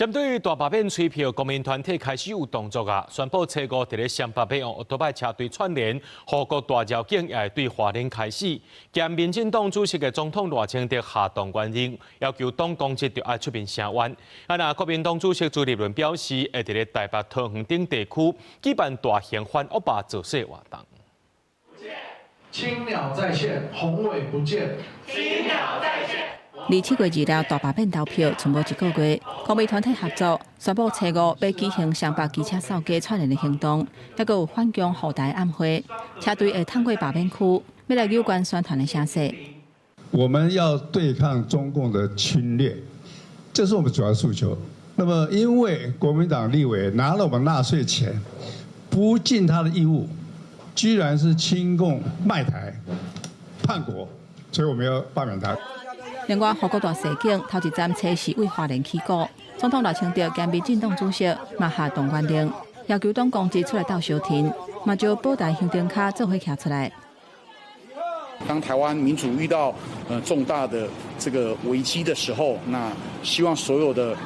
针对大罢免吹票，国民团体开始有动作啊，宣布初五伫咧上北要用奥多拜车队串联，护国大绕境也会对华联开始。兼民进党主席的总统赖清德下动原令，要求党公职就要出面声援。那国民党主席朱立伦表示，会伫咧台北桃园等地区举办大型反恶霸造势活动。青鸟在线，宏伟不见。青鸟在线。离7月2日大罢免投票剩无1个月，公民团体合作宣布初五要举行上北机车扫街串联的行动，还有反共护台暗会，车队会通过罢免区，要来有关宣传的声势。我们要对抗中共的侵略，这是我们主要诉求。那么，因为国民党立委拿了我们纳税钱，不尽他的义务，居然是亲共卖台、叛国，所以我们要罢免他。另外，护国大示警头一站车是为华联起鼓，总统赖清德兼民进党主席嘛下动员令，要求党公职出来斗相挺，嘛就保台乡灯卡做伙徛出来。当台湾民主遇到重大的这个危机的时候，那希望所有的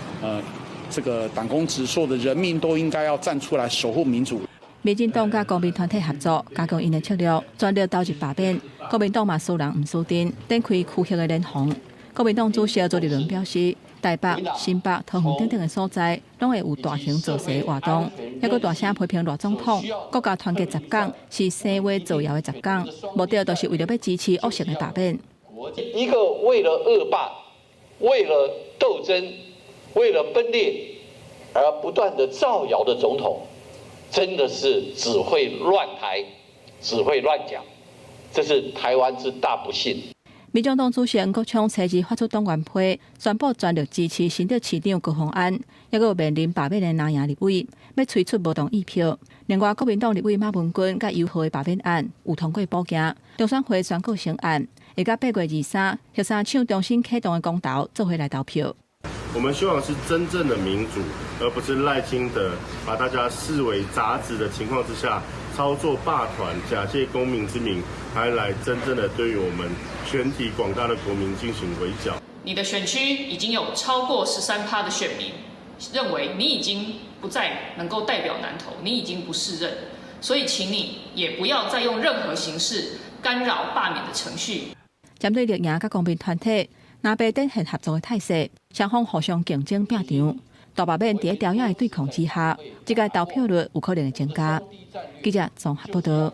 这个党公职所有的人民都应该要站出来守护民主。民进党甲公民团体合作，加强因的策略，全力投入罢免。国民党嘛输人唔输阵，展开区域的联防。国民党主席朱立伦表示，台北、新北、桃园等等的所在，拢会有大型造势活动，还佫大声批评赖总统，国家团结十港是生话造谣的十港，目的就是为了要支持恶性的罢免。一个为了恶霸、为了斗争、为了分裂而不断的造谣的总统。真的是只会乱台，只会乱讲，这是台湾之大不幸。民众党主席郭昌初二发出党员批，宣布全力支持新的市长高虹安，也有面临罢免的南洋立委，要催出无同意票。另外，国民党立委马文君甲游浩的罢免案有通过补件，中选会宣告成案，会到8月23，协商抢重新启动的公投做回来投票。我们希望是真正的民主，而不是赖清德把大家视为杂质的情况之下，操作霸团，假借公民之名，还来真正的对于我们全体广大的国民进行围剿。你的选区已经有超过13%的选民认为你已经不再能够代表南投，你已经不适任，所以请你也不要再用任何形式干扰罢免的程序。针对绿营甲公民团体。南北展现合作的态势，双方互相竞争拼场。大罢免在朝野的对抗之下，这个投票率有可能会增加。记者综合报道。